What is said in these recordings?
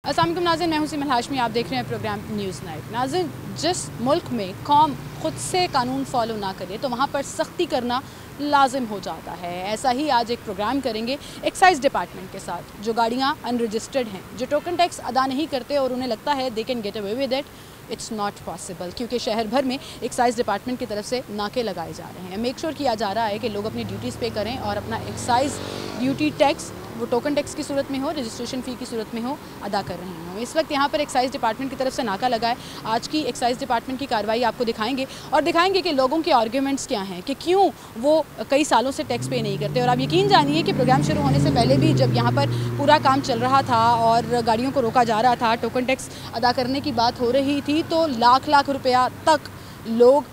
अस्सलाम वालेकुम नाज़रीन, मैं हूं सिमल हाशमी। आप देख रहे हैं प्रोग्राम न्यूज़ नाइट। नाज़रीन, जिस मुल्क में कौम खुद से कानून फॉलो ना करे तो वहाँ पर सख्ती करना लाजिम हो जाता है। ऐसा ही आज एक प्रोग्राम करेंगे एक्साइज डिपार्टमेंट के साथ, जो गाड़ियाँ अनरजिस्टर्ड हैं, जो टोकन टैक्स अदा नहीं करते और उन्हें लगता है they can get away with it. It's not possible, क्योंकि शहर भर में एक्साइज डिपार्टमेंट की तरफ से नाके लगाए जा रहे हैं। मेक श्योर किया जा रहा है कि लोग अपनी ड्यूटीज़ पे करें और अपना एक्साइज ड्यूटी टैक्स, वो टोकन टैक्स की सूरत में हो, रजिस्ट्रेशन फ़ी की सूरत में हो, अदा कर रहे हों। इस वक्त यहाँ पर एक्साइज डिपार्टमेंट की तरफ से नाका लगा है। आज की एक्साइज डिपार्टमेंट की कार्रवाई आपको दिखाएंगे और दिखाएंगे कि लोगों के आर्ग्यूमेंट्स क्या हैं, कि क्यों वो कई सालों से टैक्स पे नहीं करते। और आप यकीन जानिए कि प्रोग्राम शुरू होने से पहले भी जब यहाँ पर पूरा काम चल रहा था और गाड़ियों को रोका जा रहा था, टोकन टैक्स अदा करने की बात हो रही थी, तो लाख लाख रुपया तक लोग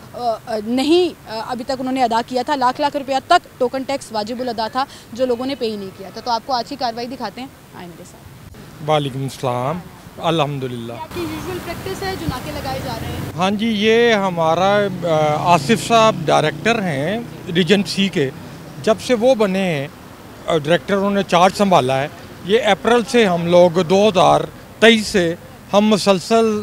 नहीं अभी तक उन्होंने अदा किया था। लाख लाख रुपया तक टोकन टैक्स वाजिबुल अदा था जो लोगों ने पे ही नहीं किया था। तो आपको आज की कार्रवाई दिखाते हैं, आए मेरे साथ। वालेकुम सलाम। अल्हम्दुलिल्लाह। आपकी यूजुअल प्रैक्टिस है जो नाके लगाए जा रहे हैं? हाँ जी, ये हमारा आसिफ साहब डायरेक्टर हैं रीजन सी के। जब से वो बने हैं डायरेक्टर, उन्होंने चार्ज संभाला है। ये अप्रैल से हम लोग 2023 से हम मुसलसल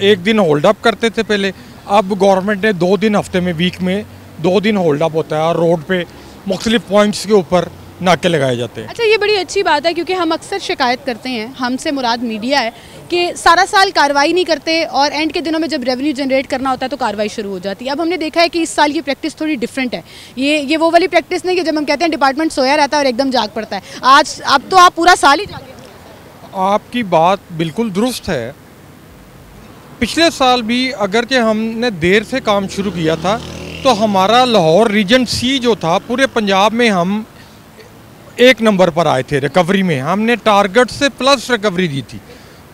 एक दिन होल्ड अप करते थे पहले। अब गवर्नमेंट ने 2 दिन हफ्ते में, वीक में 2 दिन होल्ड अप होता है और रोड पे मुख्तलिफ पॉइंट्स के ऊपर नाके लगाए जाते हैं। अच्छा, ये बड़ी अच्छी बात है, क्योंकि हम अक्सर शिकायत करते हैं, हमसे मुराद मीडिया है, कि सारा साल कार्रवाई नहीं करते और एंड के दिनों में जब रेवेन्यू जनरेट करना होता है तो कार्रवाई शुरू हो जाती है। अब हमने देखा है कि इस साल की प्रैक्टिस थोड़ी डिफरेंट है। ये वो वाली प्रैक्टिस नहीं कि जब हम कहते हैं डिपार्टमेंट सोया रहता है और एकदम जाग पड़ता है। आज अब तो आप पूरा साल ही जागे। आपकी बात बिल्कुल दुरुस्त है। पिछले साल भी अगरचे हमने देर से काम शुरू किया था, तो हमारा लाहौर रीजन सी जो था, पूरे पंजाब में हम 1 नंबर पर आए थे रिकवरी में। हमने टारगेट से प्लस रिकवरी दी थी।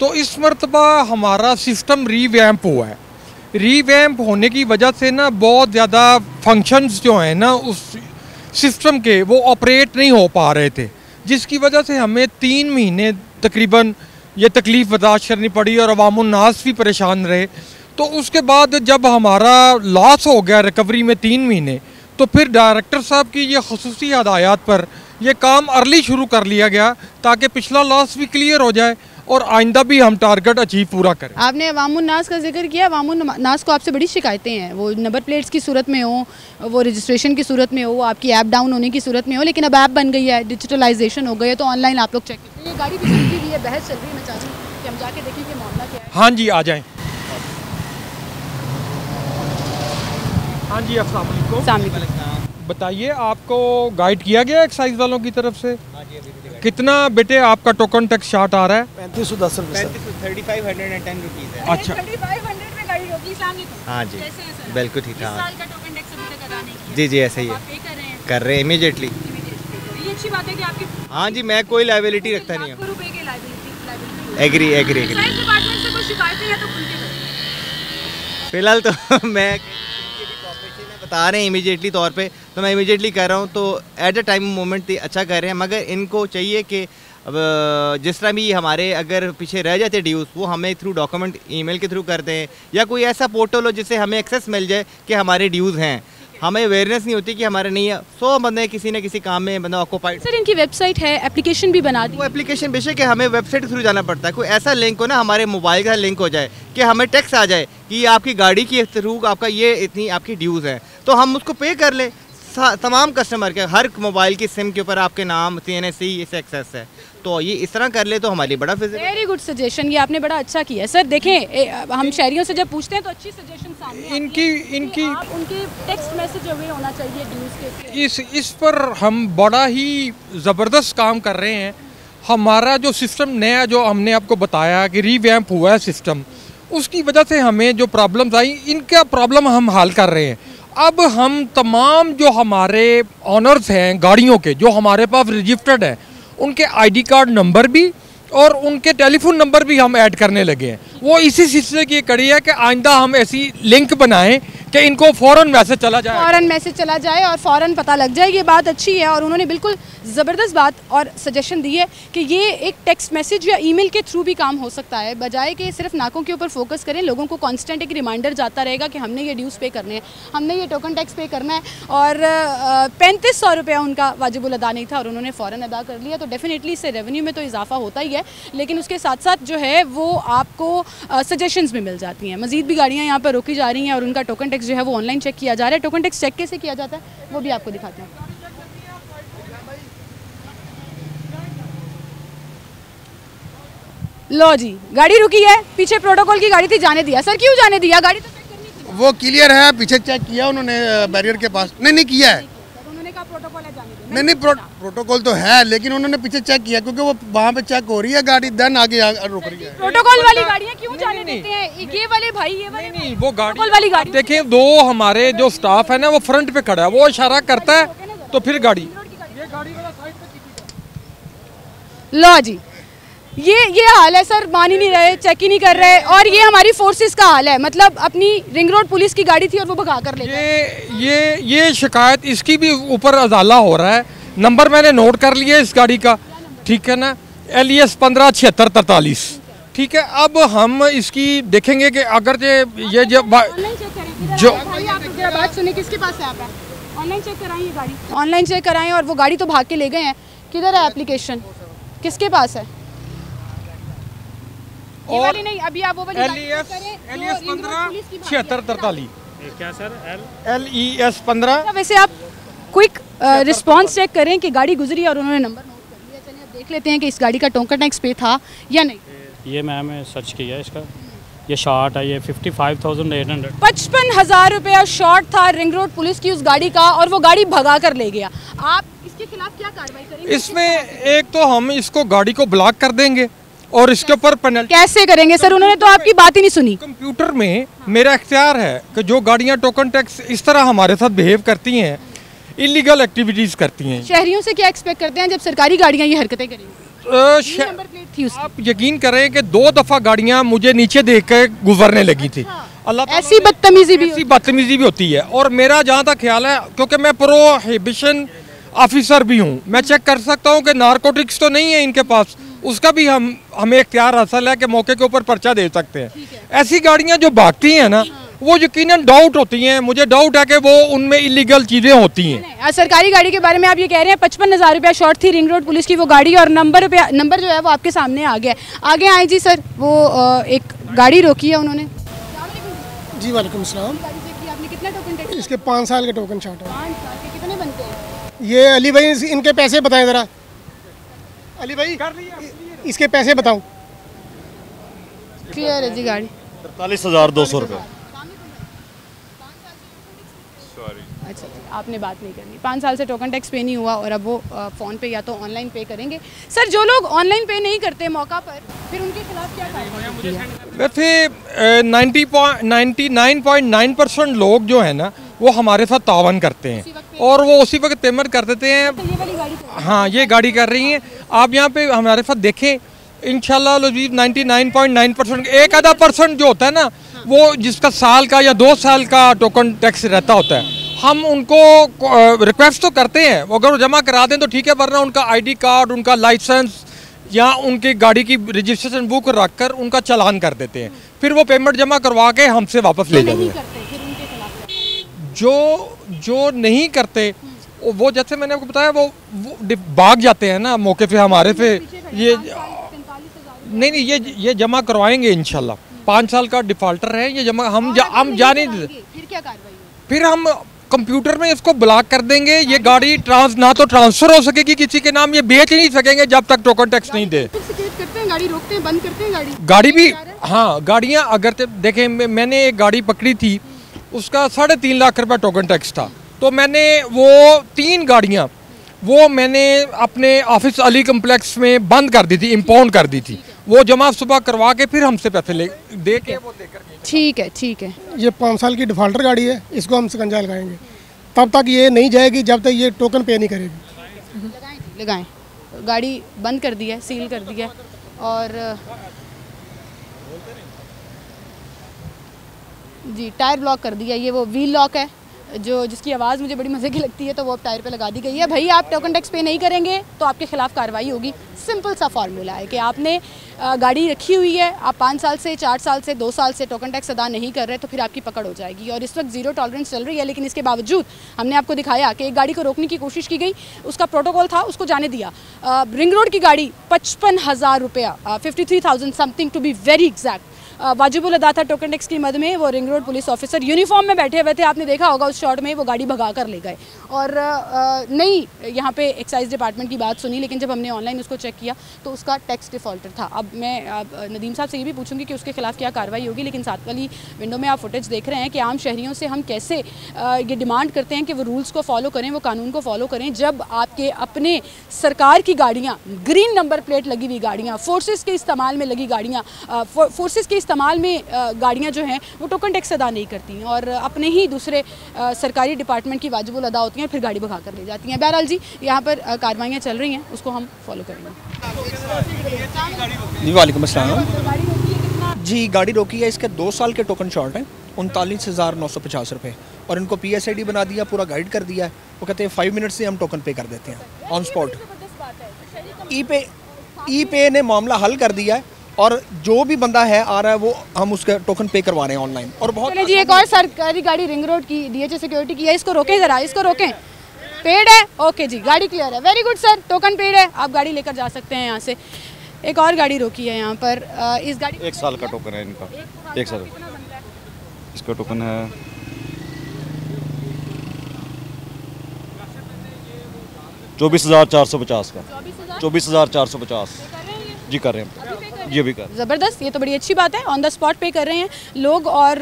तो इस मरतबा हमारा सिस्टम रीवैम्प हुआ है। रीवैम्प होने की वजह से ना बहुत ज़्यादा फंक्शंस जो हैं ना उस सिस्टम के, वो ऑपरेट नहीं हो पा रहे थे, जिसकी वजह से हमें 3 महीने तकरीबन ये तकलीफ़ बर्दाश्त करनी पड़ी और अवामुन्नास भी परेशान रहे। तो उसके बाद जब हमारा लॉस हो गया रिकवरी में 3 महीने, तो फिर डायरेक्टर साहब की ये खसूसी हदायत पर ये काम अर्ली शुरू कर लिया गया, ताकि पिछला लॉस भी क्लियर हो जाए और आइंदा भी हम टारगेट अचीव पूरा करें। आपने अवामुन्नास का जिक्र किया। अवामुन्नास को आपसे बड़ी शिकायतें हैं, वो नंबर प्लेट्स की सूरत में हो, वो रजिस्ट्रेशन की सूरत में हो, आपकी ऐप डाउन होने की सूरत में हो। लेकिन अब ऐप बन गई है, डिजिटलाइजेशन हो गई है, तो ऑनलाइन आप लोग चेक कीजिए। ये गाड़ी भी चलती हुई है, बहस चल रही है, मैं चाहती हूँ कि हम जाके देखें कि मामला क्या है। हाँ जी, आ जाएँ। हाँ जी, अस्सलाम वालेकुम। बताइए, आपको गाइड किया गया एक्साइज वालों की तरफ से? कितना बेटे आपका टोकन टैक्स शार्ट आ रहा है? 3510 रुपये। 3510 रुपीज़ है। अच्छा, 3500 में गाड़ी रोकी। हाँ जी, बिल्कुल ठीक है। साल का टोकन टैक्स अभी तक अदा नहीं किया। जी जी, ऐसे ही है। आप पे कर रहे हैं? कर रहे हैं इमीडिएटली। ये अच्छी बात है कि आपकी हाँ जी, मैं कोई लायबिलिटी रखता नहीं लाखों हूँ। रुपए की liability. Agree agree agree. Excise department से कोई शिकायतें हैं तो खुल के करें। फिलहाल तो मैं बता रहे हैं इमीडिएटली तौर पे, तो मैं इमीडिएटली कर रहा हूँ। तो एट द टाइम मोमेंट अच्छा कर रहे हैं, मगर इनको चाहिए कि अब जिस तरह भी हमारे अगर पीछे रह जाते ड्यूज़, वो हमें थ्रू डॉक्यूमेंट ईमेल के थ्रू कर दें, या कोई ऐसा पोर्टल हो जिससे हमें एक्सेस मिल जाए कि हमारे ड्यूज़ हैं। हमें अवेयरनेस नहीं होती कि हमारे नहीं है। 100 बंदे किसी न किसी काम में बंदा ऑक्यूपाइड। सर, इनकी वेबसाइट है, एप्लीकेशन भी बना दी। वो एप्लीकेशन बेशक है, हमें वेबसाइट के थ्रू जाना पड़ता है। कोई ऐसा लिंक हो ना हमारे मोबाइल का लिंक हो जाए कि हमें टैक्स आ जाए कि ये आपकी गाड़ी की थ्रू आपका ये इतनी आपकी ड्यूज़ है, तो हम उसको पे कर लें। तमाम कस्टमर के हर मोबाइल की सिम के ऊपर आपके नाम CNSE इसे एक्सेस है, तो ये इस तरह कर ले तो हमारी बड़ा फिजिकल। वेरी गुड सजेशन, ये आपने बड़ा अच्छा किया। सर देखें, हम शहरियों से जब पूछते हैं तो अच्छी सजेशन सामने आती है इनकी आप उनके टेक्स्ट मैसेज अवे होना चाहिए ड्यूज़ के। इस पर हम बड़ा ही ज़बरदस्त काम कर रहे हैं। हमारा जो सिस्टम नया, जो हमने आपको बताया कि रीवैम्प हुआ है सिस्टम, उसकी वजह से हमें जो प्रॉब्लम्स आई, इनका प्रॉब्लम हम हल कर रहे हैं। अब हम तमाम जो हमारे ऑनर्स हैं गाड़ियों के, जो हमारे पास रजिस्टर्ड हैं, उनके आईडी कार्ड नंबर भी और उनके टेलीफोन नंबर भी हम ऐड करने लगे हैं। वो इसी सिलसिले की कड़ी है कि आइंदा हम ऐसी लिंक बनाएं कि इनको फ़ौरन मैसेज चला जाए, फ़ौरन मैसेज चला जाए और फ़ौरन पता लग जाए। ये बात अच्छी है और उन्होंने बिल्कुल ज़बरदस्त बात और सजेशन दी है कि ये एक टेक्स्ट मैसेज या ईमेल के थ्रू भी काम हो सकता है, बजाय कि सिर्फ नाकों के ऊपर फोकस करें। लोगों को कांस्टेंट एक रिमाइंडर जाता रहेगा कि हमने ये ड्यूज़ पे करने हैं, हमने ये टोकन टैक्स पे करना है। और 3500 रुपया उनका वाजिबुल अदा नहीं था और उन्होंने फ़ौरन अदा कर लिया, तो डेफिनेटली इससे रेवेन्यू में तो इजाफा होता ही है, लेकिन उसके साथ साथ जो है वो आपको सजेशंस भी मिल जाती हैं। मज़ीद भी गाड़ियाँ यहाँ पर रोकी जा रही हैं और उनका टोकन टैक्स जो है वो ऑनलाइन चेक किया जा रहा है। टोकन टैक्स चेक कैसे किया जाता है वो भी आपको दिखाते हैं। लो जी, गाड़ी रुकी है, पीछे प्रोटोकॉल की गाड़ी थी, जाने दिया। सर क्यों जाने दिया? गाड़ी तो चेक करनी थी। वो क्लियर है, पीछे चेक किया उन्होंने बैरियर के पास। नहीं किया है, उन्होंने कहा प्रोटोकॉल है, जाने दो। नहीं प्रोटोकॉल तो है, लेकिन उन्होंने पीछे चेक किया क्योंकि वो वहाँ पे चेक हो रही है गाड़ी, देन आगे रुक रही है। प्रोटोकॉल वाली गाड़ियाँ क्यों जाने देते हैं? ये वाले भाई, ये वाले नहीं, वो गाड़ी वाली गाड़ी देखें, दो हमारे जो स्टाफ है ना वो फ्रंट पे खड़ा है, वो इशारा करता है तो फिर गाड़ी लो जी, ये हाल है सर, मान ही नहीं रहे, चेक ही नहीं कर रहे। और ये हमारी फोर्सेस का हाल है, मतलब अपनी रिंग रोड पुलिस की गाड़ी थी और वो भगा कर ले गए। ये शिकायत इसकी भी ऊपर अजाला हो रहा है। नंबर मैंने नोट कर लिया इस गाड़ी का, ठीक है ना, LES 157643, ठीक है। अब हम इसकी देखेंगे कि अगर ये जो आप बात सुने, किसके पास है आप? ऑनलाइन चेक कराएं ये गाड़ी, ऑनलाइन चेक कराएं। और वो गाड़ी तो भाग के ले गए हैं, किधर है एप्लीकेशन, किसके पास है? ये वाली नहीं, अभी आप वो वाली LES 157643। क्या सर? LES 15। वैसे आप क्विक रिस्पांस चेक करें कि गाड़ी गुजरी और उन्होंने नंबर नोट कर लिया। चलिए अब देख लेते हैं कि इस गाड़ी का टोकन टैक्स पे था या नहीं। ये मैम सर्च किया इसका, ये शॉर्ट है, ये 55,800। 55,000 रुपया शॉर्ट था रिंग रोड पुलिस की उस गाड़ी का और वो गाड़ी भगा कर ले गया। आप इसके खिलाफ क्या कार्रवाई करेंगे? इसमें एक तो हम इसको गाड़ी को ब्लॉक कर देंगे और इसके ऊपर पेनल्टी। कैसे करेंगे सर? उन्होंने तो आपकी बात ही नहीं सुनी। कंप्यूटर में मेरा इख्तियार है कि जो गाड़ियां टोकन टैक्स इस तरह हमारे साथ बिहेव करती हैं, इलीगल एक्टिविटीज करती हैं। शहरियों से क्या एक्सपेक्ट करते हैं जब सरकारी गाड़ियां ये हरकतें करेंगी? नंबर प्लेट थी उसकी। आप यकीन करें कि 2 दफ़ा गाड़ियां मुझे नीचे देख कर गुजरने लगी थी। अल्लाह ऐसी बदतमीजी भी होती है। और मेरा जहाँ तक ख्याल है, क्योंकि मैं प्रोहिबिशन ऑफिसर भी हूँ, मैं चेक कर सकता हूँ कि नारकोटिक्स तो नहीं है इनके पास, उसका भी हमें इख्तियार हासिल है कि मौके के ऊपर पर्चा दे सकते हैं। ऐसी गाड़ियाँ जो भागती हैं ना, वो यकीनन डाउट होती हैं, मुझे डाउट है कि वो उनमें इलीगल चीज़ें होती हैं। सरकारी गाड़ी के बारे में आप ये कह रहे हैं 55,000 रुपया शॉर्ट थी रिंग रोड पुलिस की वो गाड़ी और नंबर जो है वो आपके सामने आ गया। आगे आए जी सर, वो एक गाड़ी रोकी है उन्होंने। जी वालेकुम सलाम। आपने कितना टोकन टैक्स? इसके 5 साल के टोकन शॉर्ट है। 5 साल के कितने बनते हैं? ये अली भाई इनके पैसे बताएं ज़रा। अली भाई इसके पैसे बताओ। क्लियर है जी गाड़ी। 43,200 रुपये। अच्छा, आपने बात नहीं करनी। 5 साल से टोकन टैक्स पे नहीं हुआ और अब वो फ़ोन पे या तो ऑनलाइन पे करेंगे। सर जो लोग ऑनलाइन पे नहीं करते मौका पर, फिर उनके खिलाफ क्या कार्रवाई होती है? वैसे 99.9% लोग जो है ना वो हमारे साथ तावन करते हैं और वो उसी वक्त पेमेंट कर देते हैं। तो ये वाली गाड़ी हाँ, ये गाड़ी कर रही हैं। आप यहाँ पे हमारे साथ देखें, इंशाल्लाह 99.9%, 1% जो होता है ना, वो जिसका साल का या 2 साल का टोकन टैक्स रहता होता है, हम उनको रिक्वेस्ट तो करते हैं, अगर वो जमा करा दें तो ठीक है, वरना उनका ID कार्ड, उनका लाइसेंस या उनकी गाड़ी की रजिस्ट्रेशन बुक रख कर उनका चालान कर देते हैं, फिर वो पेमेंट जमा करवा के हमसे वापस ले जाते हैं। जो नहीं करते वो, जैसे मैंने आपको बताया, वो भाग जाते हैं ना मौके पे हमारे पे। ये नहीं, ये जमा करवाएंगे इंशाल्लाह। 5 साल का डिफॉल्टर है ये जमा, हम जाने। फिर क्या कार्रवाई? फिर हम कंप्यूटर में इसको ब्लॉक कर देंगे। ये गाड़ी ना तो ट्रांसफर हो सकेगी किसी के नाम, ये बेच नहीं सकेंगे जब तक टोकन टैक्स नहीं दे। करते हैं, गाड़ी रोकते हैं, बंद करते हैं गाड़ी भी। हाँ, गाड़ियाँ अगर देखें, मैंने एक गाड़ी पकड़ी थी, उसका 3.5 लाख रुपया टोकन टैक्स था, तो मैंने वो 3 गाड़ियाँ वो मैंने अपने ऑफिस अली कम्प्लेक्स में बंद कर दी थी, इम्पाउंड कर दी थी। वो जमा सुबह करवा के फिर हमसे पैसे दे के वो देकर। ठीक है, ठीक है। ये 5 साल की डिफॉल्टर गाड़ी है, इसको हम शिकंजा लगाएंगे। तब तक ये नहीं जाएगी जब तक ये टोकन पे नहीं करेगी। लगाएं। गाड़ी बंद कर दी है, सील कर दी है और जी टायर ब्लॉक कर दिया। ये वो व्हील लॉक है जो जिसकी आवाज़ मुझे बड़ी मज़े की लगती है, तो वो अब टायर पे लगा दी गई है। भाई आप टोकन टैक्स पे नहीं करेंगे तो आपके खिलाफ कार्रवाई होगी। सिंपल सा फार्मूला है कि आपने गाड़ी रखी हुई है, आप 5 साल से 4 साल से 2 साल से टोकन टैक्स अदा नहीं कर रहे तो फिर आपकी पकड़ हो जाएगी। और इस वक्त ज़ीरो टॉलरेंस चल रही है, लेकिन इसके बावजूद हमने आपको दिखाया कि एक गाड़ी को रोकने की कोशिश की गई, उसका प्रोटोकॉल था, उसको जाने दिया। रिंग रोड की गाड़ी 55,000 रुपया, 53,000 something to be very exact, वाजिबुल अदा था टोकन टैक्स की मद में। वो ring road police officer uniform में बैठे हुए थे, आपने देखा होगा उस शॉट में, वो गाड़ी भगा कर ले गए। और नहीं यहाँ पे एक्साइज डिपार्टमेंट की बात सुनी, लेकिन जब हमने ऑनलाइन उसको चेक किया तो उसका टैक्स डिफॉल्टर था। अब मैं नदीम साहब से ये भी पूछूंगी कि उसके खिलाफ क्या कार्रवाई होगी, लेकिन साथ वाली विंडो में आप फुटेज देख रहे हैं कि आम शहरियों से हम कैसे ये डिमांड करते हैं कि वो रूल्स को फॉलो करें, वो कानून को फॉलो करें, जब आपके अपने सरकार की गाड़ियाँ, ग्रीन नंबर प्लेट लगी हुई गाड़ियाँ, फोर्सेस के इस्तेमाल में लगी गाड़ियाँ, फोर्सेस के इस्तेमाल में गाड़ियाँ जो हैं वो टोकन टैक्स अदा नहीं करती हैं और अपने ही दूसरे सरकारी डिपार्टमेंट की वाजिबुल अदा होती हैं, फिर गाड़ी भगा कर ले जाती हैं। बहरहाल जी यहाँ पर कार्रवाइयाँ चल रही हैं, उसको हम फॉलो करेंगे। जी वालेकुम अस्सलाम। जी गाड़ी रोकी है, इसके 2 साल के टोकन शॉर्ट हैं, 39,950 रुपये, और इनको PSID बना दिया, पूरा गाइड कर दिया है। वो कहते हैं 5 मिनट से हम टोकन पे कर देते हैं ऑन स्पॉट। ई पे ने मामला हल कर दिया है और जो भी बंदा है आ रहा है वो हम उसका टोकन पे करवा रहे हैं ऑनलाइन। और बहुत जी एक और सरकारी गाड़ी रिंग रोड की DHA सिक्योरिटी की है, इसको रोकें ज़रा, इसको रोकें। पेड है, ओके जी गाड़ी क्लियर है, very good sir, token paid है, आप गाड़ी लेकर जा सकते हैं यहाँ से। एक और गाड़ी रोकी है यहाँ पर, इस गाड़ी 1 साल का टोकन है इनका, 1 साल इसका टोकन है 24,450 का, 24,450 जी कर रहे हैं जी अभी कर। ज़बरदस्त, ये तो बड़ी अच्छी बात है, ऑन द स्पॉट पे कर रहे हैं लोग। और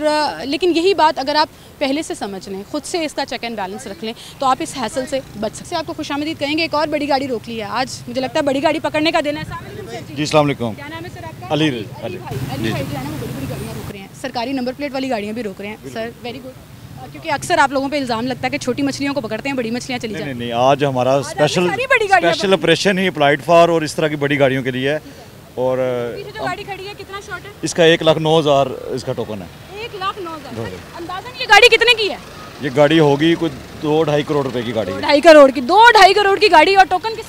लेकिन यही बात अगर आप पहले से समझ लें, खुद से इसका चेक एंड बैलेंस रख लें तो आप इस हैसल से बच सकते हैं। आपको खुशामदीद कहेंगे। एक और बड़ी गाड़ी रोक ली है आज, मुझे लगता है बड़ी गाड़ी पकड़ने का दिन है। जी अस्सलाम वालेकुम। क्या नाम है सर आपका? अली भाई जो है ना वो बड़ी बड़ी गाड़ियाँ रोक रहे हैं, सरकारी नंबर प्लेट वाली गाड़ियाँ भी रोक रहे हैं सर, वेरी गुड। क्योंकि अक्सर आप लोगों पे इल्ज़ाम लगता है कि छोटी मछलियों को पकड़ते हैं, बड़ी मछलियाँ चली जाती हैं। नहीं, आज हमारा special operation he applied for और इस तरह की बड़ी गाड़ियों के लिए है। और जो गाड़ी खड़ी है कितना शॉर्ट है? इसका 1,09,000 इसका टोकन है। 1,09,000 अंदाज़न ये गाड़ी कितने की है? ये गाड़ी होगी कुछ 2-2.5 करोड़ रुपए की गाड़ी है। 2.5 करोड़ की, 2-2.5 करोड़ की गाड़ी। और टोकन किस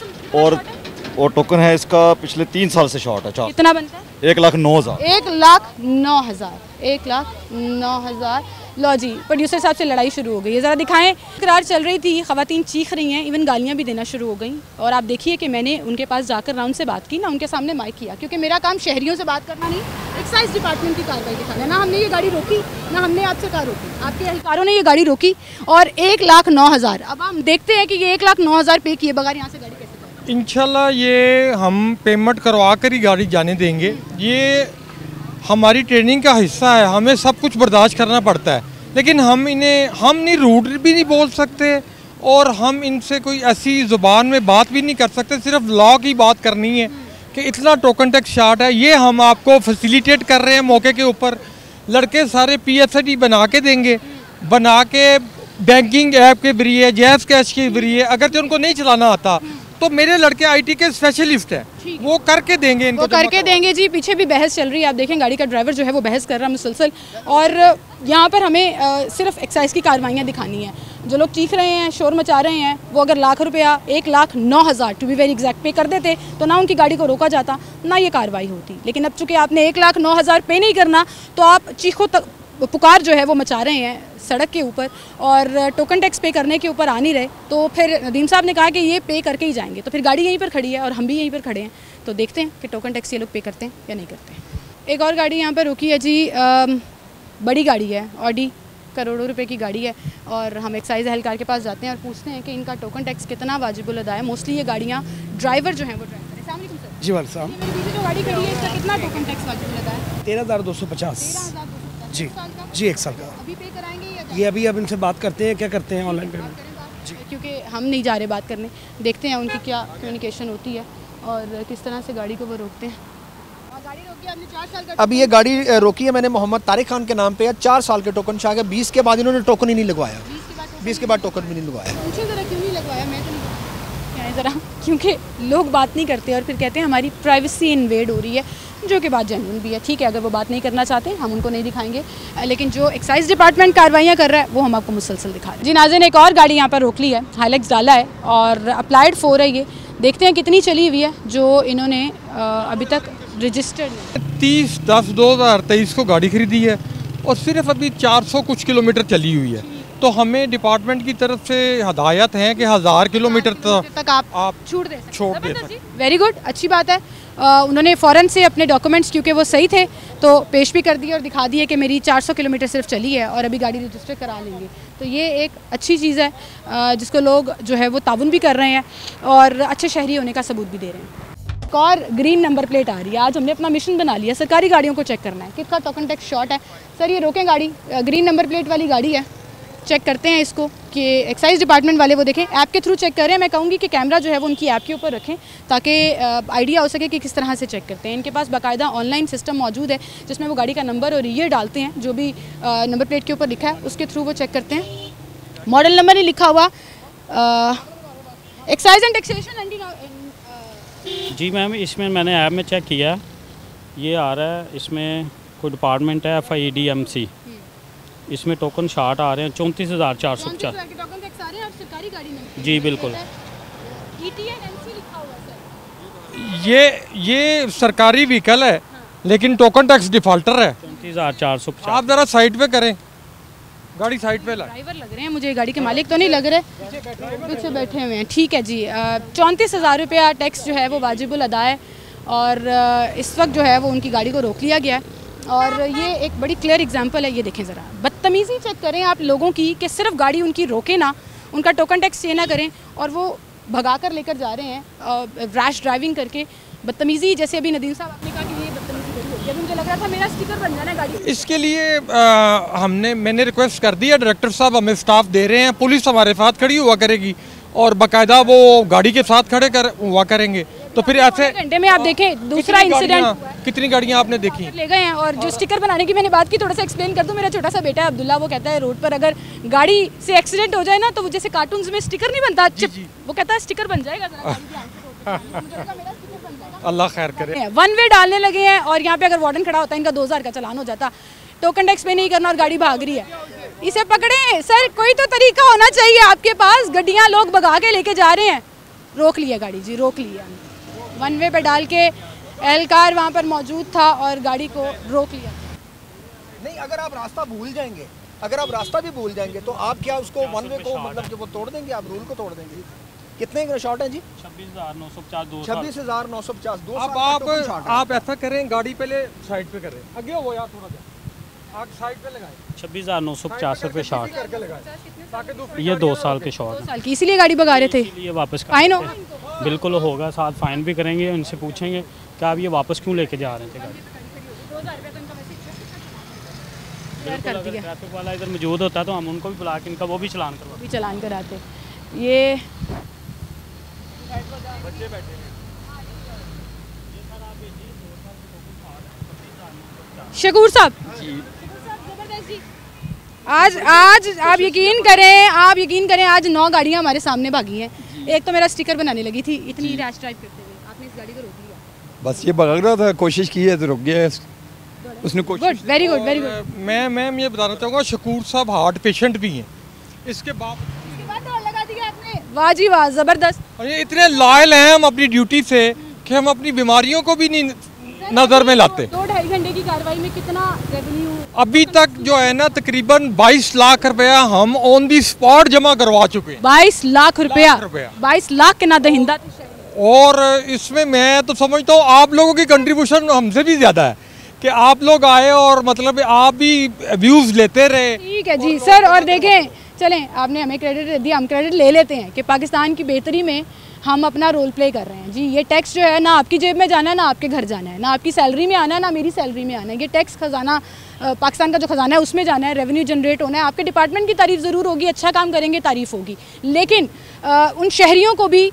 और टोकन है इसका पिछले 3 साल से शॉर्ट है। कितना बनता है? 1,09,000। 1,09,000 1,09,000। लो जी, प्रोड्यूसर साहब से लड़ाई शुरू हो गई है, ज़रा दिखाएं। करार चल रही थी, ख़वातीन चीख रही हैं, इवन गालियाँ भी देना शुरू हो गई। और आप देखिए कि मैंने उनके पास जाकर राउंड से बात की ना, उनके सामने माइक किया, क्योंकि मेरा काम शहरियों से बात करना नहीं, एक्साइज डिपार्टमेंट की कार्रवाई दिखाना। ना हमने ये गाड़ी रोकी, ना हमने आपसे कार रोकी, आपके अधिकारों ने ये गाड़ी रोकी। और 1,09,000, अब हम देखते हैं कि ये 1,09,000 पे किए बगैर यहाँ से गाड़ी कैसे। इंशाल्लाह ये हम पेमेंट करवा कर ही गाड़ी जाने देंगे। ये हमारी ट्रेनिंग का हिस्सा है, हमें सब कुछ बर्दाश्त करना पड़ता है, लेकिन हम नहीं रूड भी नहीं बोल सकते और हम इनसे कोई ऐसी ज़ुबान में बात भी नहीं कर सकते। सिर्फ लॉ की बात करनी है कि इतना टोकन टैक्स शार्ट है, ये हम आपको फैसिलिटेट कर रहे हैं मौके के ऊपर। लड़के सारे PSID बना के देंगे, बना के बैंकिंग ऐप के जरिए, जैज़ कैश के जरिए। अगर जो उनको नहीं चलाना आता तो मेरे लड़के IT के स्पेशलिस्ट हैं, वो करके देंगे, इनको करके देंगे जी। पीछे भी बहस चल रही है, आप देखें गाड़ी का ड्राइवर जो है वो बहस कर रहा है मुसलसल। और यहाँ पर हमें सिर्फ एक्साइज की कार्रवाइयाँ दिखानी है। जो लोग चीख रहे हैं, शोर मचा रहे हैं, वो अगर लाख रुपया 1,09,000 टू बी वेरी एग्जैक्ट पे कर देते तो ना उनकी गाड़ी को रोका जाता, ना ये कार्रवाई होती। लेकिन अब चूँकि आपने 1,09,000 पे नहीं करना तो आप चीखों तक पुकार जो है वो मचा रहे हैं सड़क के ऊपर और टोकन टैक्स पे करने के ऊपर आ नहीं रहे। तो फिर नदीम साहब ने कहा कि ये पे करके ही जाएंगे, तो फिर गाड़ी यहीं पर खड़ी है और हम भी यहीं पर खड़े हैं, तो देखते हैं कि टोकन टैक्स ये लोग पे करते हैं या नहीं करते हैं। एक और गाड़ी यहाँ पर रुकी है जी, बड़ी गाड़ी है, ऑडी, करोड़ों रुपए की गाड़ी है। और हम एक्साइज एहलकार के पास जाते हैं और पूछते हैं कि इनका टोकन टैक्स कितना वाजिबुल अदा है। मोस्टली ये गाड़ियाँ ड्राइवर जो हैं वो ड्राइवर है। सामने सर जी वाले साहब, जो गाड़ी खड़ी है इसका कितना टोकन टैक्स वाजिबुल अदा है? 13,250 जी जी 1 साल का। अभी पे कराएंगे या ये अभी अब इनसे बात करते हैं, क्या करते हैं ऑनलाइन पेमेंट जी, क्योंकि हम नहीं जा रहे बात करने, देखते हैं उनकी क्या कम्युनिकेशन होती है और किस तरह से गाड़ी को वो रोकते हैं। गाड़ी रोकी आपने 4 साल का। अभी ये गाड़ी रोकी है मैंने मोहम्मद तारिक खान के नाम पे है, 4 साल के टोकन शाह है। 20 के बाद इन्होंने टोकन ही नहीं लगवाया, 20 के बाद टोकन भी नहीं लगवाया। पूछे जरा क्यों नहीं लगवाया? मैं तो नहीं बताएं ज़रा, क्योंकि लोग बात नहीं करते और फिर कहते हैं हमारी प्राइवेसी इन्वेड हो रही है, जो कि बात जेन्युइन भी है। ठीक है, अगर वो बात नहीं करना चाहते हम उनको नहीं दिखाएंगे, लेकिन जो एक्साइज डिपार्टमेंट कार्रवाइयाँ कर रहा है वो हम आपको मुसलसल दिखा रहे हैं। जी नाज़रीन, एक और गाड़ी यहाँ पर रोक ली है, हाइलक्स डाला है और अप्लाइड 4 है ये। देखते हैं कितनी चली हुई है जो इन्होंने अभी तक रजिस्टर्ड। 30/10/2023 को गाड़ी खरीदी है और सिर्फ अभी 400 कुछ किलोमीटर चली हुई है। तो हमें डिपार्टमेंट की तरफ से हदायत है कि 1000 किलोमीटर तक आप छूट दे सकते। वेरी गुड, अच्छी बात है। उन्होंने फ़ौरन से अपने डॉक्यूमेंट्स, क्योंकि वो सही थे, तो पेश भी कर दिए और दिखा दिए कि मेरी 400 किलोमीटर सिर्फ चली है और अभी गाड़ी रजिस्टर करा लेंगे। तो ये एक अच्छी चीज़ है जिसको लोग जो है वो ताउन भी कर रहे हैं और अच्छे शहरी होने का सबूत भी दे रहे हैं। एक और ग्रीन नंबर प्लेट आ रही है। आज हमने अपना मिशन बना लिया, सरकारी गाड़ियों को चेक करना है किसका टोकन टैक्स शॉर्ट है। सर ये रोकें गाड़ी, ग्रीन नंबर प्लेट वाली गाड़ी है, चेक करते हैं इसको कि एक्साइज डिपार्टमेंट वाले वो देखें, ऐप के थ्रू चेक कर रहे हैं। मैं कहूँगी कि कैमरा जो है वो उनकी ऐप के ऊपर रखें ताकि आइडिया हो सके कि किस तरह से चेक करते हैं। इनके पास बाकायदा ऑनलाइन सिस्टम मौजूद है जिसमें वो गाड़ी का नंबर और ईयर डालते हैं, जो भी नंबर प्लेट के ऊपर लिखा है उसके थ्रू वो चेक करते हैं। मॉडल नंबर ही लिखा हुआ एक्साइज एंड टैक्सेशन। जी मैम, इसमें मैंने ऐप में चेक किया, ये आ रहा है, इसमें कोई डिपार्टमेंट है FIDMC, इसमें टोकन शार्ट आ रहे हैं 34,450। जी बिल्कुल, ये सरकारी व्हीकल है लेकिन टोकन टैक्स डिफॉल्टर है 34,450। आप ज़रा साइड पे करें, गाड़ी साइड पे लाएं। ड्राइवर लग रहे हैं मुझे, गाड़ी के मालिक तो नहीं लग रहे, पीछे बैठे हुए हैं। ठीक है जी, 34,000 रुपया टैक्स जो है वो वाजिबुल अदा है और इस वक्त जो है वो उनकी गाड़ी को रोक लिया गया है। और ये एक बड़ी क्लियर एग्जांपल है, ये देखें ज़रा, बदतमीज़ी चेक करें आप लोगों की कि सिर्फ गाड़ी उनकी रोके ना, उनका टोकन टैक्स चेक ना करें और वो भगा कर लेकर जा रहे हैं रैश ड्राइविंग करके। बदतमीज़ी, जैसे अभी नदीम साहब आपने कहा कि ये बदतमीज़ी बड़ी होती है, मुझे लग रहा था मेरा स्टिकर बन जाना गाड़ी। इसके लिए मैंने रिक्वेस्ट कर दी है, डायरेक्टर साहब हमें स्टाफ दे रहे हैं, पुलिस हमारे साथ खड़ी हुआ करेगी और बाकायदा वो गाड़ी के साथ हुआ करेंगे। तो फिर ऐसे घंटे में आप देखें दूसरा इंसिडेंट, कितनी गाड़ियाँ आपने देखी ले गए हैं। और जो स्टिकर बनाने की मैंने बात की, थोड़ा सा एक्सप्लेन कर दूं। मेरा छोटा सा बेटा है अब्दुल्ला, वो कहता है रोड पर अगर गाड़ी से एक्सीडेंट हो जाए ना तो वो जैसे कार्टून्स में स्टिकर नहीं बनता, वो कहता है स्टिकर बन जाएगा। अल्लाह खैर करे। 1 वे डालने लगे हैं और यहाँ पे अगर वार्डन खड़ा होता है इनका 2000 का चालान हो जाता। टोकन टैक्स पे नहीं करना और गाड़ी भाग रही है, इसे पकड़े सर, कोई तो तरीका होना चाहिए आपके पास। गड्डियाँ लोग भगा के लेके जा रहे हैं, रोक लिया गाड़ी जी, रोक लिया 1 वे पे डाल के। एहलकार वहाँ पर मौजूद था और गाड़ी को रोक लिया। नहीं, अगर आप रास्ता भूल जाएंगे, अगर आप रास्ता भी भूल जाएंगे तो आप क्या उसको 1 वे को मतलब कि वो तोड़ देंगे, आप रूल को तोड़ देंगे। कितने शॉर्ट है जी? 26,950। 26,950। अब आप ऐसा करें, गाड़ी पहले साइड पे करें, आगे हो यार थोड़ा सा, आप साइड पे लगाएं। 26,950 रुपये शॉर्ट, ये 2 साल के शॉर्ट, 2 साल की, इसीलिए गाड़ी भगा रहे थे। ये वापस फाइन हो बिल्कुल होगा, साथ फाइन भी करेंगे, उनसे पूछेंगे कि आप ये वापस क्यों लेके जा रहे थे गाड़ी। बिल्कुल, अगर ट्रैफिक वाला इधर मौजूद होता तो हम उनको भी बुला के इनका वो भी चालान कराते। ये बच्चे बैठे हैं। शकूर साहब, आज आप यकीन करें आज 9 गाड़ियाँ हमारे सामने भागी हैं। एक तो मेरा स्टिकर बनाने लगी थी, इतनी रैश ड्राइव करते हुए आपने इस गाड़ी को रोक लिया। बस ये भाग रहा था, कोशिश की है तो रुक गया उसने। Good, very good, very good. मैं ये बताना चाहूँगा, शकूर साहब हार्ट पेशेंट भी हैं, इसके बाद लगा दिया आपने। वाह जी वाह, जबरदस्त। ये इतने लॉयल हैं हम अपनी ड्यूटी से कि हम अपनी बीमारियों को भी नहीं नजर में लाते। 2-2.5 घंटे की कार्रवाई में कितना रेवेन्यू अभी तक जो है ना, तकरीबन 22 लाख रुपया हम ऑन दी स्पॉट जमा करवा चुके हैं। 22 लाख रुपया, 22 लाख के ना दहिंदा। और इसमें मैं तो समझता हूँ आप लोगों की कंट्रीब्यूशन हमसे भी ज्यादा है कि आप लोग आए और मतलब आप भी व्यूज लेते रहे। ठीक है जी सर, और देखें, चलें, आपने हमें क्रेडिट दिया, हम क्रेडिट ले लेते हैं कि पाकिस्तान की बेहतरी में हम अपना रोल प्ले कर रहे हैं जी। ये टैक्स जो है ना आपकी जेब में जाना है, ना आपके घर जाना है, ना आपकी सैलरी में आना है, ना मेरी सैलरी में आना है। ये टैक्स खजाना, पाकिस्तान का जो खजाना है उसमें जाना है, रेवेन्यू जनरेट होना है। आपके डिपार्टमेंट की तारीफ ज़रूर होगी, अच्छा काम करेंगे, तारीफ होगी, लेकिन उन शहरियों को भी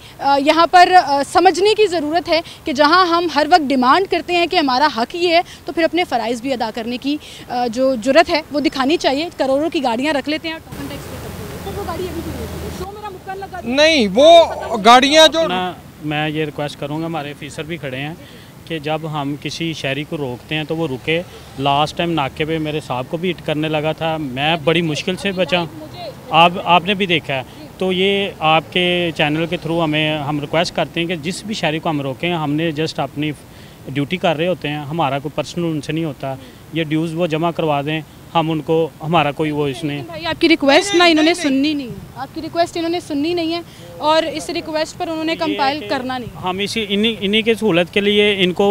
यहाँ पर समझने की ज़रूरत है कि जहाँ हम हर वक्त डिमांड करते हैं कि हमारा हक ये है, तो फिर अपने फ़राइज़ भी अदा करने की जो ज़रूरत है वो दिखानी चाहिए। करोड़ों की गाड़ियाँ रख लेते हैं, टोकन टैक्स पे करते हैं, तो वो गाड़ी अभी भी शो मेरा नहीं, वो गाड़ियाँ जो मैं ये रिक्वेस्ट करूँगा, हमारे ऑफिसर भी खड़े हैं, कि जब हम किसी शहरी को रोकते हैं तो वो रुके। लास्ट टाइम नाके पे मेरे साहब को भी हिट करने लगा था, मैं बड़ी मुश्किल से बचा, आपने भी देखा है। तो ये आपके चैनल के थ्रू हम रिक्वेस्ट करते हैं कि जिस भी शहरी को हम रोकें, हमने जस्ट अपनी ड्यूटी कर रहे होते हैं, हमारा कोई पर्सनल उनसे नहीं होता। ये ड्यूज़ वो जमा करवा दें, हम उनको, हमारा कोई वो इसने भाई आपकी रिक्वेस्ट ना इन्होंने सुननी नहीं है, आपकी रिक्वेस्ट इन्होंने सुननी नहीं है और इस रिक्वेस्ट पर उन्होंने कंपाइल करना नहीं। हम इन्हीं के सहूलत के लिए इनको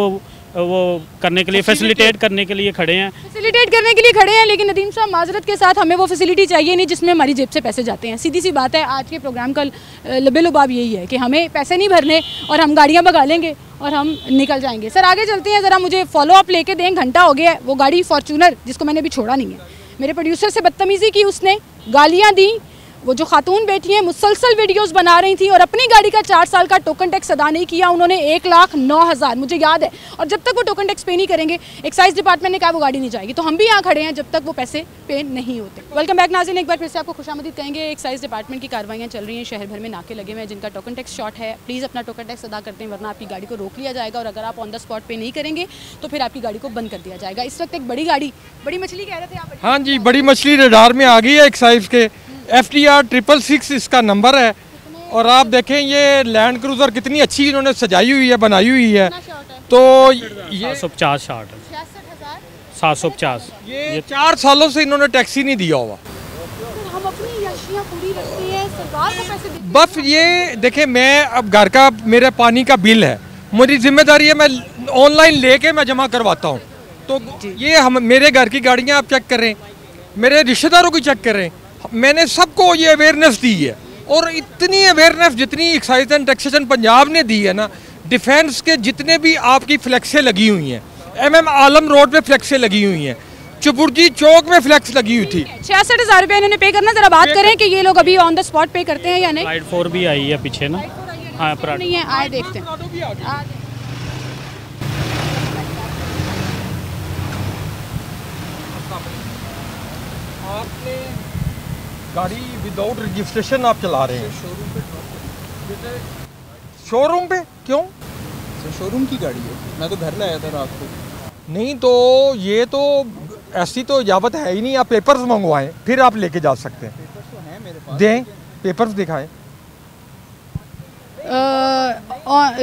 वो करने के लिए, फैसिलिटेट करने के लिए खड़े हैं, लेकिन नदीम साहब माजरत के साथ हमें वो फैसिलिटी चाहिए नहीं जिसमें हमारी जेब से पैसे जाते हैं। सीधी सी बात है, आज के प्रोग्राम का लबे-लुबाब यही है कि हमें पैसे नहीं भरने और हम गाड़ियाँ भगा लेंगे और हम निकल जाएंगे। सर आगे चलते हैं, ज़रा मुझे फॉलो अप लेके दें, घंटा हो गया है। वो गाड़ी फॉर्चूनर जिसको मैंने अभी छोड़ा नहीं है, मेरे प्रोड्यूसर से बदतमीज़ी की उसने, गालियाँ दी। वो जो खातून बैठी हैं मुसलसल वीडियोस बना रही थी और अपनी गाड़ी का 4 साल का टोकन टैक्स अदा नहीं किया उन्होंने। 1,09,000 मुझे याद है। और जब तक वो टोकन टैक्स पे नहीं करेंगे, एक्साइज डिपार्टमेंट ने कहा वो गाड़ी नहीं जाएगी, तो हम भी यहाँ खड़े हैं जब तक वो पैसे पे नहीं होते। वेलकम बैक नाज़रीन, एक बार फिर से आपको खुशामदीद कहेंगे। एक्साइज डिपार्टमेंट की कार्रवाइयाँ चल रही हैं, शहर भर में नाके लगे हुए हैं। जिनका टोकन टैक्स शॉर्ट है प्लीज़ अपना टोकन टैक्स अदा करते हैं, वरना आपकी गाड़ी को रोक लिया जाएगा और अगर आप ऑन द स्पॉट पे नहीं करेंगे तो फिर आपकी गाड़ी को बंद कर दिया जाएगा। इस वक्त एक बड़ी गाड़ी, बड़ी मछली कह रहे थे आप? हाँ जी, बड़ी मछली रडार में आ गई है एक्साइज के। FTR 666 इसका नंबर है और आप देखें ये लैंड क्रूज़र कितनी अच्छी इन्होंने सजाई हुई है, बनाई हुई है। तो ये 750 शार्ट है, 750। ये 4 सालों से इन्होंने टैक्स ही नहीं दिया हुआ। हम अपनी याशियाँ पूरी रखते हैं, सरकार को पैसे देते हैं। बस ये देखें, मैं अब घर का मेरे पानी का बिल है, मेरी जिम्मेदारी है, मैं ऑनलाइन लेके मैं जमा करवाता हूँ। तो ये हम मेरे घर की गाड़ियाँ आप चेक करें, मेरे रिश्तेदारों की चेक करें, मैंने सबको ये अवेयरनेस दी है। और इतनी अवेयरनेस जितनी एक्साइज एंड टैक्सेशन पंजाब ने दी है ना, डिफेंस के जितने भी आपकी फ्लैक्सें लगी हुई हैं, MM आलम रोड पे फ्लैक्सें लगी हुई हैं, चुपुर्जी चौक में फ्लैक्स लगी हुई थी। 66,000 रुपये इन्होंने पे करना। जरा बात करें कि ये लोग अभी ऑन द स्पॉट पे करते हैं या नहीं। राइड 4 भी आई है पीछे ना, हाँ नहीं है, आए देखते हैं। आपने गाड़ी विदाउट रजिस्ट्रेशन आप चला रहे हैं शोरूम पे? क्यों सर? शोरूम की गाड़ी है, मैं तो घर लाया था रात को। नहीं तो ये तो ऐसी तो इजाज़त है ही नहीं। आप पेपर्स मंगवाएं फिर आप लेके जा सकते हैं। पेपर्स तो हैं मेरे पास। दें, पेपर्स दिखाएं।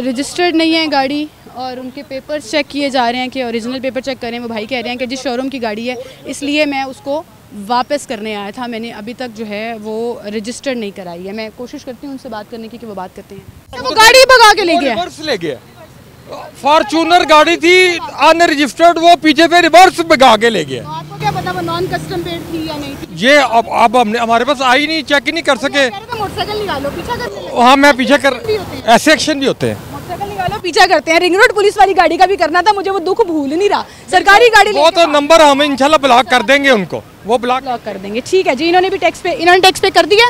रजिस्टर्ड नहीं है गाड़ी और उनके पेपर्स चेक किए जा रहे हैं कि ओरिजिनल पेपर चेक करें। वो भाई कह रहे हैं कि जिस शोरूम की गाड़ी है इसलिए मैं उसको वापस करने आया था, मैंने अभी तक जो है वो रजिस्टर नहीं कराई है। मैं कोशिश करती हूँ उनसे बात करने की कि वो बात करते हैं। वो गाड़ी भगा के ले गया, रिवर्स ले गया। फॉर्च्यूनर गाड़ी थी अनरजिस्टर्ड, वो पीछे पे रिवर्स भगा के ले गया। तो आपको क्या पता वो नॉन कस्टम पेड थी या नहीं थी? ये अब हमने हमारे पास आई नहीं, चेक ही नहीं कर सके। मोटरसाइकिल निकालो, पीछा करते। हाँ मैं पीछे कर, ऐसे एक्शन भी होते हैं। मोटरसाइकिल निकालो, पीछा करते हैं। रिंग रोड पुलिस वाली गाड़ी का भी करना था, मुझे वो दुख भूल नहीं रहा। सरकारी गाड़ी वो तो नंबर हम इंशाल्लाह ब्लॉक कर देंगे, उनको वो ब्लॉक कर देंगे। ठीक है जी, इन्होंने भी टैक्स पे कर दिया,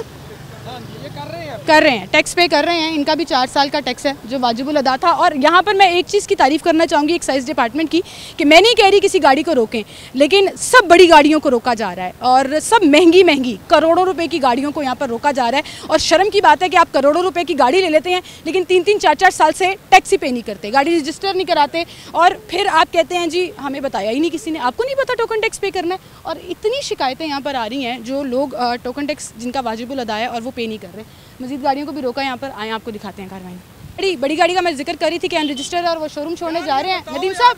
कर रहे हैं, टैक्स पे कर रहे हैं। इनका भी 4 साल का टैक्स है जो वाजिबुल अदा था। और यहाँ पर मैं एक चीज़ की तारीफ़ करना चाहूँगी एक्साइज डिपार्टमेंट की कि मैं नहीं कह रही किसी गाड़ी को रोकें, लेकिन सब बड़ी गाड़ियों को रोका जा रहा है और सब महंगी करोड़ों रुपए की गाड़ियों को यहाँ पर रोका जा रहा है। और शर्म की बात है कि आप करोड़ों रुपए की गाड़ी ले लेते हैं लेकिन 3-3, 4-4 साल से टैक्स ही पे नहीं करते, गाड़ी रजिस्टर नहीं कराते और फिर आप कहते हैं जी हमें बताया ही नहीं किसी ने, आपको नहीं पता टोकन टैक्स पे करना है। और इतनी शिकायतें यहाँ पर आ रही हैं जो लोग टोकन टैक्स जिनका वाजिबुल अदा है और वो पे नहीं कर रहे। मजीद गाड़ियों को भी रोका यहाँ पर, आए आपको दिखाते हैं कार्रवाई। बड़ी गाड़ी का मैं जिक्र कर रही थी कि अनरजिस्टर्ड और वो शोरूम छोड़ने जा रहे हैं। नदीम साहब,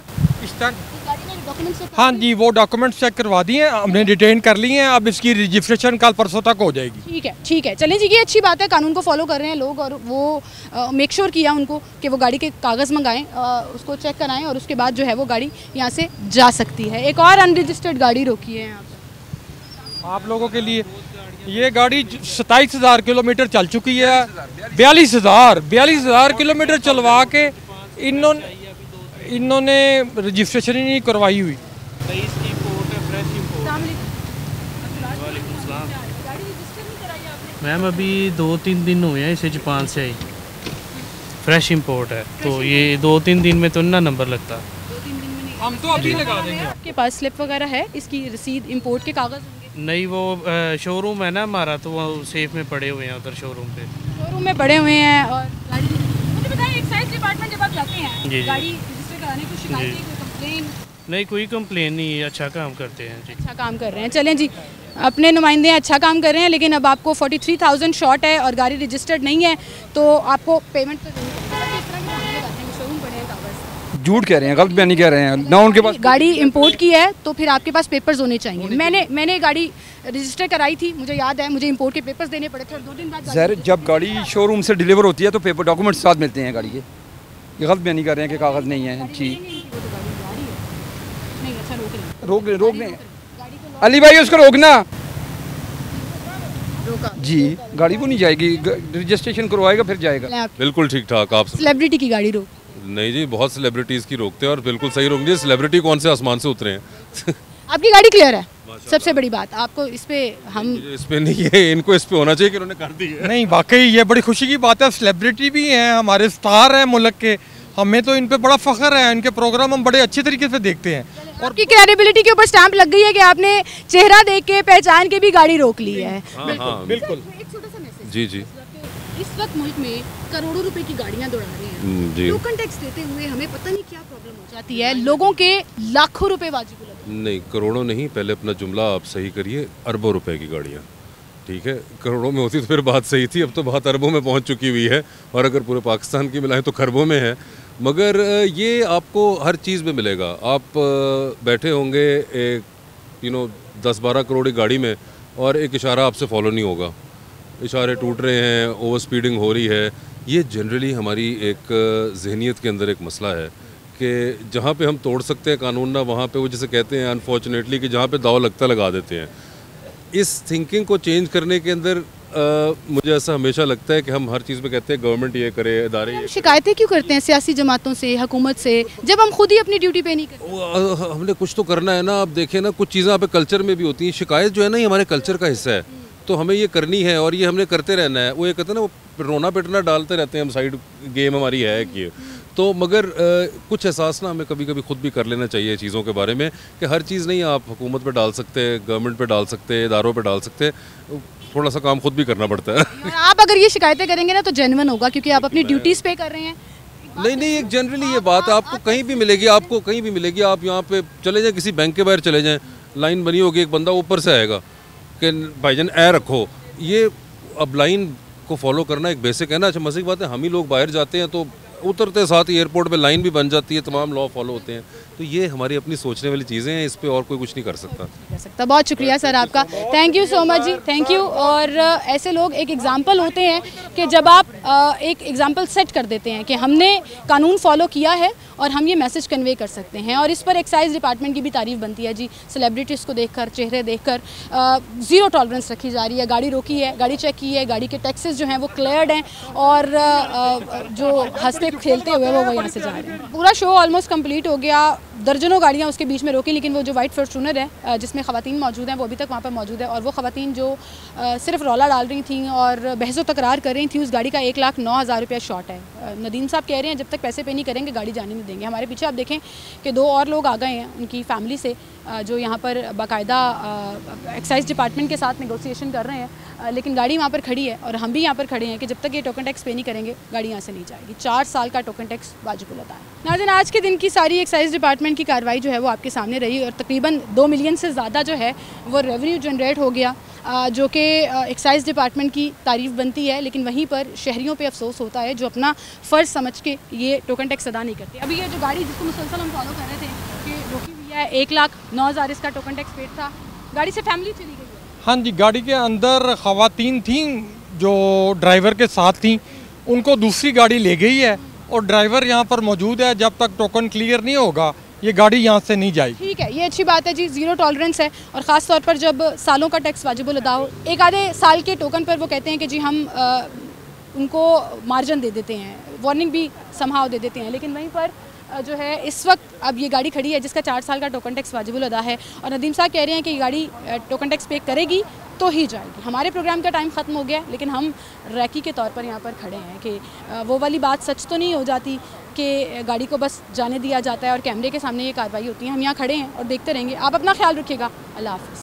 हाँ जी, वो डॉक्यूमेंट्स चेक करवा दिए हैं, हमने डिटेन कर लिए हैं। अब इसकी रजिस्ट्रेशन कल परसों तक हो जाएगी। ठीक है, चलें जी, ये अच्छी बात है, कानून को फॉलो कर रहे हैं लोग और वो मेक श्योर किया उनको कि वो गाड़ी के कागज़ मंगाएं, उसको चेक कराएं और उसके बाद जो है वो गाड़ी यहाँ से जा सकती है। एक और अनरजिस्टर्ड गाड़ी रोकी है यहाँ पर आप लोगों के लिए। ये गाड़ी 27,000 किलोमीटर चल चुकी है। 42,000 किलोमीटर चलवा के इन्होंने रजिस्ट्रेशन ही नहीं करवाई हुई। मैम अभी 2-3 दिन हुए हैं इसे जापान से आई, फ्रेश इंपोर्ट है, तो ये 2-3 दिन में तो ना नंबर लगता। 2-3 दिन में नहीं, हम तो अभी लगा देंगे। आपके पास स्लिप वगैरह है, इसकी रसीद, इंपोर्ट के कागज़? नहीं वो शोरूम है ना हमारा, तो वो सेफ में पड़े हुए हैं उधर शोरूम पे। शोरूम में पड़े हुए हैं। और गाड़ी मुझे बताइए, एक्साइज डिपार्टमेंट जब आप जाते हैं जी, गाड़ी रजिस्टर कराने को, शिकायत कोई कंप्लेन? नहीं, कोई कंप्लेन नहीं, अच्छा काम करते हैं जी। अच्छा काम कर रहे हैं। चलें जी, अपने नुमाइंदे अच्छा काम कर रहे हैं, लेकिन अब आपको 43,000 शॉर्ट है और गाड़ी रजिस्टर्ड नहीं है, तो आपको पेमेंट तो जरूर करनी है। इस तरह के मामले आते हैं, शोरूम पड़े हैं कागज। झूठ कह रहे हैं, गलत बयानी कह रहे हैं ना। उनके पास गाड़ी इंपोर्ट की है तो फिर आपके पास पेपर्स होने चाहिए। मैंने गाड़ी रजिस्टर कराई थी, मुझे याद है, मुझे इंपोर्ट के पेपर्स देने पड़े थे और 2 दिन बाद सर जब गाड़ी शोरूम से डिलीवर होती है तो पेपर डॉक्यूमेंट्स साथ मिलते हैं गाड़ी के। ये गलत बयानी कर रहे हैं कि कागज़ नहीं है जी। रोक लें अली भाई, उसको रोकना जी। गाड़ी वो नहीं जाएगी, रजिस्ट्रेशन करवाएगा फिर जाएगा। बिल्कुल ठीक ठाक। आप सेलिब्रिटी की गाड़ी रोक? नहीं जी, बहुत सेलिब्रिटीज़ की रोकते हैं और बिल्कुल सही रोक दिए। सेलिब्रिटी कौन से आसमान से उतरे हैं। आपकी गाड़ी क्लियर है, सबसे बड़ी बात। आपको इस पे हम इस पे नहीं है, इनको इस पे होना चाहिए कि उन्होंने कर दी है। नहीं, वाकई ये बड़ी खुशी की बात है। सेलिब्रिटी भी हैं, हमारे स्टार हैं मुल्क के, हमें तो इन पे बड़ा फख्र है। इनके प्रोग्राम हम बड़े अच्छे तरीके से देखते हैं। और आपकी क्रेडिबिलिटी के ऊपर स्टैंप लग गई है कि आपने चेहरा देख के पहचान के भी गाड़ी रोक ली है। बिल्कुल। जी जी, इस वक्त मुल्क में करोड़ों रुपए की गाड़ियां दौड़ा रहे हैं, टोकन टैक्स देते हुए हमें पता नहीं क्या प्रॉब्लम हो जाती है, लोगों के लाखों रुपए वाजिब लगते हैं। नहीं, करोड़ों नहीं, पहले अपना जुमला आप सही करिए। अरबों रुपए की गाड़ियाँ, ठीक है। करोड़ों में होती तो फिर बात सही थी, अब तो बात अरबों में पहुंच चुकी हुई है, और अगर पूरे पाकिस्तान की मिलाएं तो खरबों में है। मगर ये आपको हर चीज़ में मिलेगा। आप बैठे होंगे एक 10-12 करोड़ की गाड़ी में और एक इशारा आपसे फॉलो नहीं होगा, इशारे टूट रहे हैं, ओवर स्पीडिंग हो रही है। ये जनरली हमारी एक जहनीत के अंदर एक मसला है कि जहाँ पे हम तोड़ सकते हैं कानून ना, वहाँ पे वो जैसे कहते हैं अनफॉर्चुनेटली कि जहाँ पे दाव लगता लगा देते हैं। इस थिंकिंग को चेंज करने के अंदर मुझे ऐसा हमेशा लगता है कि हम हर चीज़ में कहते हैं गवर्नमेंट ये करे, इदारे ये। शिकायतें क्यों करते हैं सियासी जमातों से, हुकूमत से, जब हम खुद ही अपनी ड्यूटी पे नहीं करते? हमने कुछ तो करना है ना। अब देखें ना, कुछ चीज़ें यहाँ पे कल्चर में भी होती हैं। शिकायत जो है ना, ये हमारे कल्चर का हिस्सा है, तो हमें ये करनी है और ये हमने करते रहना है। वो ये कहते हैं ना, वो रोना पिटना डालते रहते हैं हम, साइड गेम हमारी है कि तो। मगर कुछ एहसास ना हमें कभी कभी खुद भी कर लेना चाहिए चीज़ों के बारे में कि हर चीज़ नहीं आप हुकूमत पे डाल सकते, गवर्नमेंट पे डाल सकते, इदारों पे डाल सकते, थोड़ा सा काम खुद भी करना पड़ता है। और आप अगर ये शिकायतें करेंगे ना तो जेन्युइन होगा, क्योंकि आप अपनी ड्यूटीज़ पे कर रहे हैं। नहीं, एक जनरली ये बात आपको कहीं भी मिलेगी, आपको कहीं भी मिलेगी। आप यहाँ पे चले जाएँ, किसी बैंक के बाहर चले जाएँ, लाइन बनी होगी, एक बंदा ऊपर से आएगा कि भाईजान ए रखो। ये अब लाइन को फॉलो करना एक बेसिक है ना। अच्छा, मज़े की बात है, हम ही लोग बाहर जाते हैं तो उतरते साथ ही एयरपोर्ट पे लाइन भी बन जाती है, तमाम लॉ फॉलो होते हैं। तो ये हमारी अपनी सोचने वाली चीज़ें हैं, इस पे और कोई कुछ नहीं कर सकता। बहुत शुक्रिया सर आपका, थैंक यू सो मच जी, थैंक यू। और ऐसे लोग एक एग्जांपल होते हैं कि जब आप एक एग्जांपल सेट कर देते हैं कि हमने कानून फॉलो किया है और हम ये मैसेज कन्वे कर सकते हैं, और इस पर एक्साइज डिपार्टमेंट की भी तारीफ़ बनती है जी। सेलिब्रिटीज़ को देखकर, चेहरे देखकर ज़ीरो टॉलरेंस रखी जा रही है। गाड़ी रोकी है, गाड़ी चेक की है, गाड़ी के टैक्सेस जो हैं वो क्लियर्ड हैं, और जो हंसते खेलते हुए वो यहाँ से जा रहे हैं। पूरा शो ऑलमोस्ट कंप्लीट हो गया, दर्जनों गाड़ियाँ उसके बीच में रोकी, लेकिन वो जो वाइट फॉर्च्यूनर है जिसमें ख़वातीन मौजूद हैं वो अभी तक वहाँ पर मौजूद है। और वो ख़वातीन जो सिर्फ रौला डाल रही थी और बहस तकरार कर रही थी, उस गाड़ी का 1,09,000 रुपया शॉर्ट है। नदीम साहब कह रहे हैं जब तक पैसे पे नहीं करेंगे गाड़ी जाने नहीं देंगे। हमारे पीछे आप देखें कि 2 और लोग आ गए हैं उनकी फैमिली से, जो यहाँ पर बाकायदा एक्साइज डिपार्टमेंट के साथ नेगोशिएशन कर रहे हैं, लेकिन गाड़ी वहाँ पर खड़ी है और हम भी यहाँ पर खड़े हैं कि जब तक ये टोकन टैक्स पे नहीं करेंगे गाड़ी यहाँ से नहीं जाएगी। 4 साल का टोकन टैक्स वाजिब होता है। नाज़रीन, आज के दिन की सारी एक्साइज डिपार्टमेंट की कार्रवाई जो है वो आपके सामने रही, और तकरीबन 2 मिलियन से ज़्यादा जो है वो रेवेन्यू जनरेट हो गया, जो कि एक्साइज डिपार्टमेंट की तारीफ़ बनती है। लेकिन वहीं पर शहरियों पे अफसोस होता है जो अपना फ़र्ज़ समझ के ये टोकन टैक्स अदा नहीं करते। अभी ये जो गाड़ी जिसको मुसलसल हम फॉलो कर रहे थे कि रोकी हुई है, 1,09,000 इसका टोकन टैक्स पेड था, गाड़ी से फैमिली चली गई है। हाँ जी, गाड़ी के अंदर ख़वातीन थीं जो ड्राइवर के साथ थीं, उनको दूसरी गाड़ी ले गई है और ड्राइवर यहाँ पर मौजूद है। जब तक टोकन क्लियर नहीं होगा ये गाड़ी यहाँ से नहीं जाएगी। ठीक है, ये अच्छी बात है जी, ज़ीरो टॉलरेंस है, और ख़ास तौर पर जब सालों का टैक्स वाजिबुल अदा हो। एक आधे साल के टोकन पर वो कहते हैं कि जी हम उनको मार्जिन दे देते हैं, वार्निंग भी समहाव दे देते हैं, लेकिन वहीं पर जो है इस वक्त अब ये गाड़ी खड़ी है जिसका 4 साल का टोकन टैक्स वाजिबुल अदा है, और नदीम साहब कह रहे हैं कि ये गाड़ी टोकन टैक्स पे करेगी तो ही जाएगी। हमारे प्रोग्राम का टाइम ख़त्म हो गया, लेकिन हम रैकी के तौर पर यहाँ पर खड़े हैं कि वो वाली बात सच तो नहीं हो जाती कि गाड़ी को बस जाने दिया जाता है और कैमरे के सामने ये कार्रवाई होती है। हम यहाँ खड़े हैं और देखते रहेंगे। आप अपना ख्याल रखिएगा। अल्लाह हाफ़िज़।